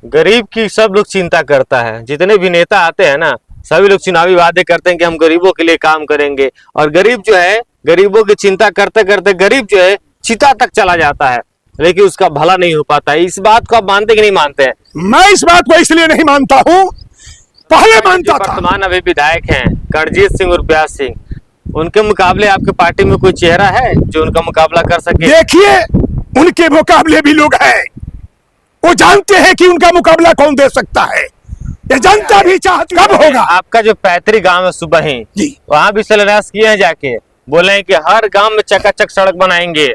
गरीब की सब लोग चिंता करता है। जितने भी नेता आते हैं ना, सभी लोग चुनावी वादे करते हैं कि हम गरीबों के लिए काम करेंगे, और गरीब जो है, गरीबों की चिंता करते करते गरीब जो है चिता तक चला जाता है, लेकिन उसका भला नहीं हो पाता है। इस बात को आप मानते कि नहीं मानते हैं? मैं इस बात को इसलिए नहीं मानता हूँ, पहले मानता था। वर्तमान अभी विधायक हैं करणजीत सिंह और व्यास सिंह, उनके मुकाबले आपके पार्टी में कोई चेहरा है जो उनका मुकाबला कर सके? देखिए, उनके मुकाबले भी लोग हैं, वो जानते हैं कि उनका मुकाबला कौन दे सकता है। ये जनता भी चाहती। कब होगा? आपका जो पैतृक गांव है सुबही जी, वहां भी शिलान्यास किए हैं, जाके बोले हैं कि हर गांव में चकाचक सड़क बनाएंगे,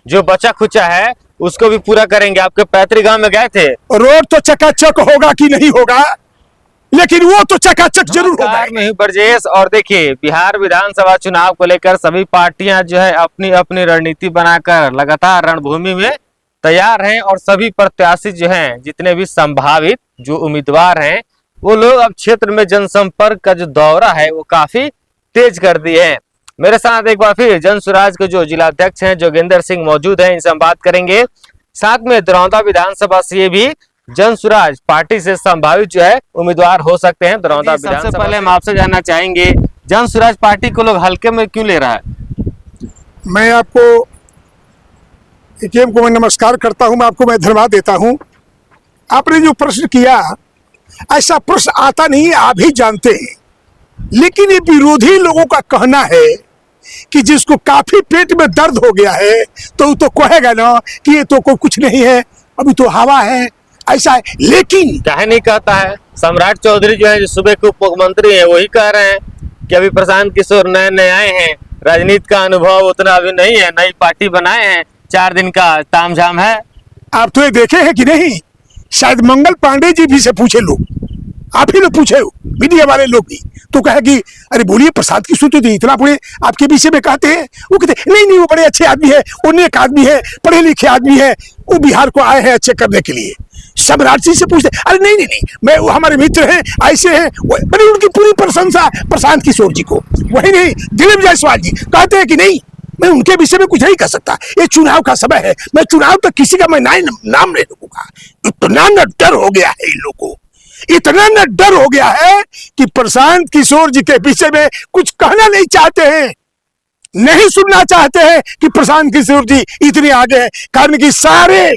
जो बचा खुचा है उसको भी पूरा करेंगे। आपके पैतृक गांव में गए थे? रोड तो चकाचक होगा कि नहीं होगा, लेकिन वो तो चकाचक जरूर होगा। में ही ब्रजेश। और देखिए, बिहार विधानसभा चुनाव को लेकर सभी पार्टियां जो है अपनी अपनी रणनीति बनाकर लगातार रणभूमि में तैयार हैं, और सभी प्रत्याशी जो हैं, जितने भी संभावित जो उम्मीदवार हैं, वो लोग अब क्षेत्र में जनसंपर्क का जो दौरा है वो काफी तेज कर दिए हैं। मेरे साथ एक बार फिर जन स्वराज के जो जिलाध्यक्ष हैं जोगेंद्र सिंह मौजूद हैं, इनसे हम बात करेंगे। साथ में दरौंदा विधानसभा से भी जन स्वराज पार्टी से संभावित जो है उम्मीदवार हो सकते हैं दरौंदा विधानसभा। सबसे पहले हम आपसे जानना चाहेंगे, जन स्वराज पार्टी को लोग हल्के में क्यों ले रहा है? मैं आपको एटीएम को मैं नमस्कार करता हूं, मैं धन्यवाद देता हूं। आपने जो प्रश्न किया, ऐसा प्रश्न आता नहीं, आप भी जानते हैं, लेकिन ये विरोधी लोगों का कहना है कि जिसको काफी पेट में दर्द हो गया है तो वो तो कहेगा ना कि ये तो कोई कुछ नहीं है, अभी तो हवा है, ऐसा है। लेकिन चाहे नहीं कहता है, सम्राट चौधरी जो है, जो सूबे के उप मुख्यमंत्री है, वही कह रहे हैं कि अभी प्रशांत किशोर नए नए आए हैं, राजनीति का अनुभव उतना अभी नहीं है, नई पार्टी बनाए हैं, 4 दिन का तामझाम है। आप तो ये देखे हैं कि नहीं? शायद मंगल पांडे जी भी से पूछे लोग, आप ही लोग पूछे हो, मीडिया वाले लोग भी, तो कहे कि अरे बोलिए प्रसाद किशोर तो इतना बड़े आपके विषय में कहते हैं। वो कहते नहीं, वो बड़े अच्छे आदमी है, वो नेक आदमी है, पढ़े लिखे आदमी है, वो बिहार को आए हैं अच्छे करने के लिए। सम्राट जी से पूछते, अरे नहीं, मैं वो हमारे मित्र हैं, ऐसे हैं, बड़ी उनकी पूरी प्रशंसा प्रशांत किशोर जी को। वही नहीं, दिलीप जायसवाल जी कहते हैं कि नहीं, मैं उनके विषय में कुछ नहीं कर सकता, ये चुनाव का समय है, मैं चुनाव तक किसी का मैं नाम नहीं लूंगा। इतना न डर हो गया है इन लोगों को, इतना न डर हो गया है कि प्रशांत किशोर जी के विषय में कुछ कहना नहीं चाहते हैं, नहीं सुनना चाहते हैं कि प्रशांत किशोर जी इतने आगे हैं। कारण कि सारे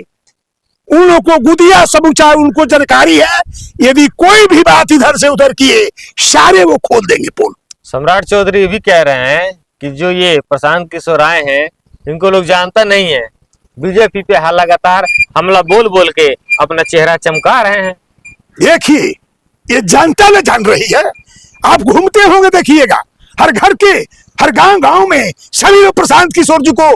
उन लोगों को गुदिया समूचा उनको जानकारी है, यदि कोई भी बात इधर से उधर किए सारे वो खोल देंगे पोल। सम्राट चौधरी भी कह रहे हैं कि जो ये प्रशांत किशोर आए हैं, इनको लोग जानता नहीं है, बीजेपी पे लगातार हमला बोल बोल के अपना चेहरा चमका रहे हैं। देखिए, ये जनता न जान रही है, आप घूमते होंगे देखिएगा, हर घर के हर गांव में सभी लोग प्रशांत किशोर जी को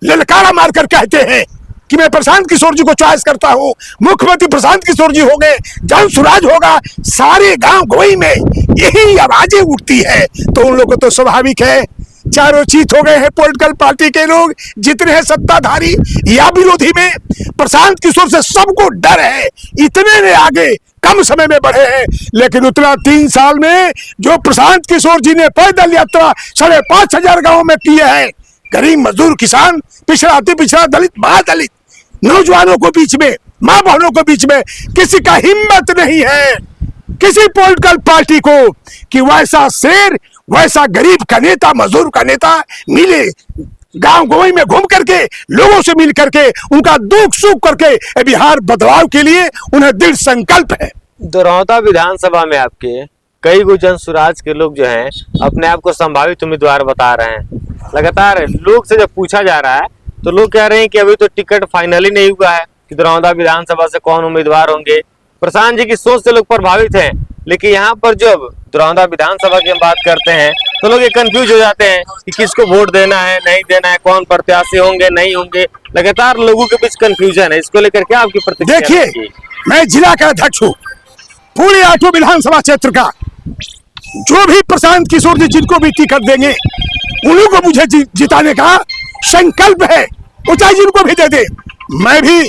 ललकारा मारकर कहते हैं कि मैं प्रशांत किशोर जी को चॉइस करता हूं, मुख्यमंत्री प्रशांत किशोर जी होंगे, जन स्वराज होगा। सारे गांव गोई में यही आवाजें उठती है, तो उन लोगों को तो स्वाभाविक है, चारों चीत हो गए हैं पॉलिटिकल पार्टी के लोग, जितने हैं सत्ताधारी या विरोधी में, प्रशांत किशोर से सबको डर है। इतने ने आगे कम समय में बढ़े हैं, लेकिन उतना 3 साल में जो प्रशांत किशोर जी ने पैदल यात्रा 5,500 गाँव में किए हैं, गरीब मजदूर किसान, पिछड़ा अति पिछड़ा, दलित महादलित, नौजवानों को बीच में, माँ बहनों को बीच में, किसी का हिम्मत नहीं है किसी पॉलिटिकल पार्टी को कि वैसा शेर, वैसा गरीब का नेता, मजदूर का नेता मिले, गांव गोई में घूम करके लोगों से मिल करके उनका दुख सुख करके बिहार बदलाव के लिए उन्हें दृढ़ संकल्प है। दरौंदा विधानसभा में आपके कई गो जन स्वराज के लोग जो हैं अपने आप को संभावित उम्मीदवार बता रहे हैं। लगातार लोग से जब पूछा जा रहा है तो लोग कह रहे हैं कि अभी तो टिकट फाइनली नहीं हुआ है कि दरौंदा विधानसभा से कौन उम्मीदवार होंगे। प्रशांत जी की सोच से लोग प्रभावित हैं, लेकिन यहाँ पर जब दरौंदा विधानसभा की हम बात करते हैं तो लोग ये कंफ्यूज हो जाते हैं कि किसको वोट देना है, नहीं देना है, कौन प्रत्याशी होंगे, नहीं होंगे। लगातार लोगों के बीच कंफ्यूजन है, इसको लेकर क्या आपकी प्रतिक्रिया? देखिए, मैं जिला का अध्यक्ष हूँ, पूरे 8 विधानसभा क्षेत्र का, जो भी प्रशांत किशोर जी जिनको भी टिकट देंगे उन्हीं को मुझे जिताने का संकल्प है, ऊंचाई जिनको भी दे दे। मैं भी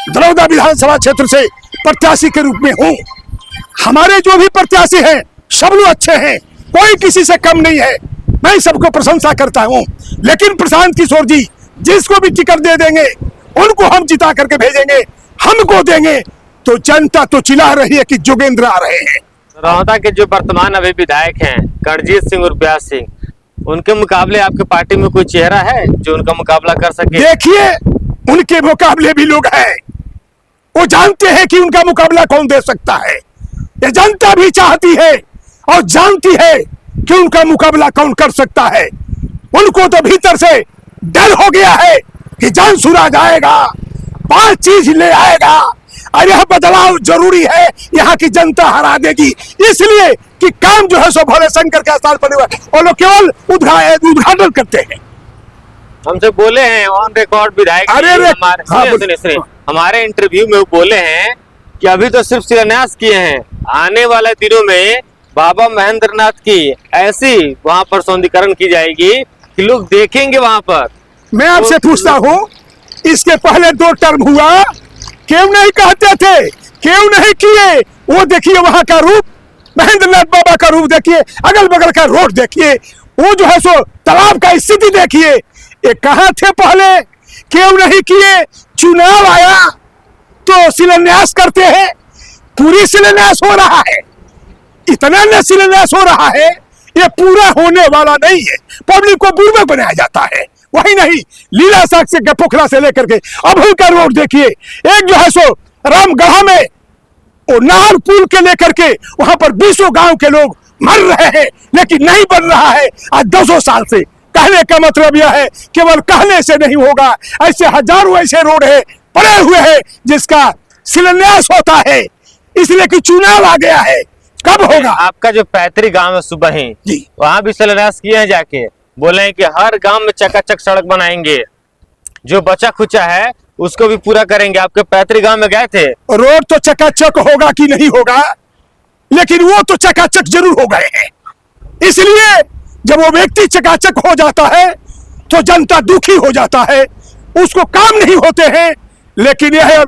दरौंदा विधानसभा क्षेत्र से प्रत्याशी के रूप में हूँ। हमारे जो भी प्रत्याशी हैं सब लोग अच्छे हैं, कोई किसी से कम नहीं है, मैं सबको प्रशंसा करता हूँ। लेकिन प्रशांत किशोर जी जिसको भी टिकट दे देंगे उनको हम जिता करके भेजेंगे, हमको देंगे तो जनता तो चिल्ला रही है कि जोगेंद्र आ रहे हैं। दरौंदा के जो वर्तमान अभी विधायक हैं करणजीत सिंह और ब्यास सिंह, उनके मुकाबले आपके पार्टी में कोई चेहरा है जो उनका मुकाबला कर सके? देखिए, उनके मुकाबले भी लोग हैं, वो जानते हैं कि उनका मुकाबला कौन दे सकता है। ये जनता भी चाहती है और जानती है कि उनका मुकाबला कौन कर सकता है। उनको तो भीतर से डर हो गया है कि जान सूरज आएगा, 5 चीज ले आएगा और यह बदलाव जरूरी है, यहाँ की जनता हरा देगी। इसलिए कि काम जो है सो भोले शंकर के स्थान पर हुआ है, और लोग केवल उद्घाटन करते हैं। हमसे बोले हैं ऑन रिकॉर्ड विधायक, हमारे इंटरव्यू में वो बोले हैं कि अभी तो सिर्फ शिलान्यास किए हैं, आने वाले दिनों में बाबा महेंद्रनाथ की ऐसी वहां पर सौंदर्यीकरण की जाएगी कि लोग देखेंगे वहां पर। मैं आपसे पूछता हूँ, इसके पहले 2 टर्म हुआ, क्यों नहीं कहते थे, क्यों नहीं किए? वो देखिए वहां का रूप, महेंद्रनाथ बाबा का रूप देखिए, अगल बगल का रोड देखिए, वो जो है सो तालाब का स्थिति देखिए। ये कहाँ थे पहले, क्यों नहीं किए? चुनाव आया तो शिलान्यास करते हैं, पूरी शिलान्यास हो रहा है, इतना न शिलान्यास हो रहा है, ये पूरा होने वाला नहीं है। पब्लिक को बुर्बक बनाया जाता है। वही नहीं, लीला साग से पोखरा से लेकर के अभूल का रोड देखिए, एक जो है सो रामगढ़ा में वो नाहर पुल के लेकर के वहां पर 20 गांव के लोग मर रहे हैं, लेकिन नहीं बन रहा है आज 200 साल से। कहने का मतलब यह है केवल कहने से नहीं होगा, ऐसे हजारों ऐसे रोड है पड़े हुए हैं जिसका शिलान्यास होता है, इसलिए कि चुनाव आ गया है। कब होगा? आपका जो पैतृक गांव है सुबही, वहां भी शिलान्यास किए हैं, जाके बोले हैं कि हर गांव में चकाचक सड़क बनाएंगे, जो बचा खुचा है उसको भी पूरा करेंगे। आपके पैतृक गांव में गए थे? रोड तो चकाचक होगा कि नहीं होगा, लेकिन वो तो चकाचक जरूर हो गए हैं। इसलिए जब वो व्यक्ति चकाचक हो जाता है तो जनता दुखी हो जाता है, उसको काम नहीं होते हैं। लेकिन यह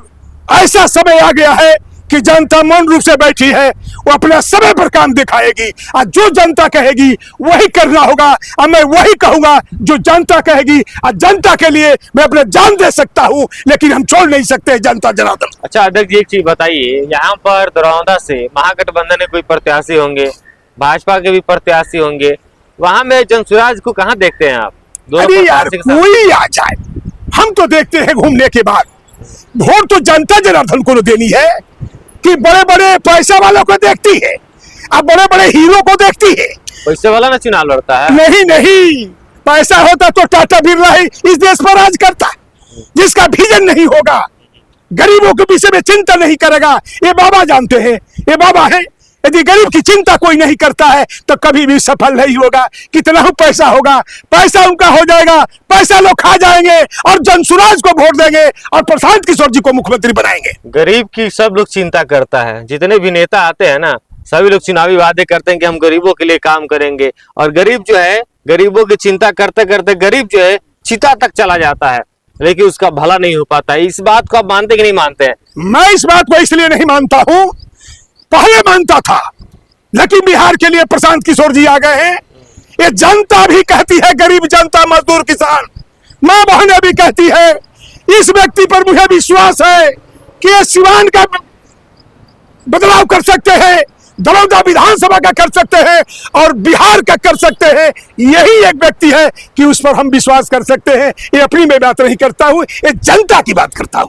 ऐसा समय आ गया है कि जनता मौन रूप से बैठी है, वो अपना समय पर काम दिखाएगी, और जो जनता कहेगी वही करना होगा। और मैं वही कहूंगा जो जनता कहेगी, और जनता के लिए मैं अपने जान दे सकता हूं, लेकिन हम छोड़ नहीं सकते जनता जनार्दन। अच्छा अध्यक्ष जी, एक चीज बताइए, यहाँ पर दरौंदा से महागठबंधन के कोई प्रत्याशी होंगे, भाजपा के भी प्रत्याशी होंगे, वहां में जनसुराज को कहाँ देखते हैं आप? अरे यार, कोई आ जाए, हम तो देखते हैं घूमने के बाद। वोट तो जनता जनार्दन को देनी है कि बड़े बड़े पैसा वालों को देखती है, अब बड़े बड़े हीरो को देखती है। पैसे वाला ना चुनाव लड़ता है? नहीं नहीं, पैसा होता तो टाटा बिरला ही इस देश पर राज करता। जिसका विजन नहीं होगा, गरीबों के विषय में चिंता नहीं करेगा, ये बाबा जानते हैं, ये बाबा है। यदि गरीब की चिंता कोई नहीं करता है तो कभी भी सफल नहीं होगा। कितना ही पैसा होगा, पैसा उनका हो जाएगा, पैसा लोग खा जाएंगे और जनसुराज को वोट देंगे और प्रशांत किशोर जी को मुख्यमंत्री बनाएंगे। गरीब की सब लोग चिंता करता है, जितने भी नेता आते हैं ना, सभी लोग चुनावी वादे करते हैं कि हम गरीबों के लिए काम करेंगे, और गरीब जो है गरीबों की चिंता करते करते गरीब जो है चिता तक चला जाता है, लेकिन उसका भला नहीं हो पाता है। इस बात को आप मानते कि नहीं मानते हैं? मैं इस बात को इसलिए नहीं मानता हूं, पहले मानता था, लेकिन बिहार के लिए प्रशांत किशोर जी आ गए हैं। ये जनता भी कहती है, गरीब जनता, मजदूर, किसान, माँ बहनें भी कहती है। इस व्यक्ति पर मुझे विश्वास है कि ये सिवान का बदलाव कर सकते हैं, दरौंदा विधानसभा का कर सकते हैं और बिहार का कर सकते हैं। यही एक व्यक्ति है कि उस पर हम विश्वास कर सकते हैं। ये अपनी मैं बात नहीं करता हूं, ये जनता की बात करता हूं।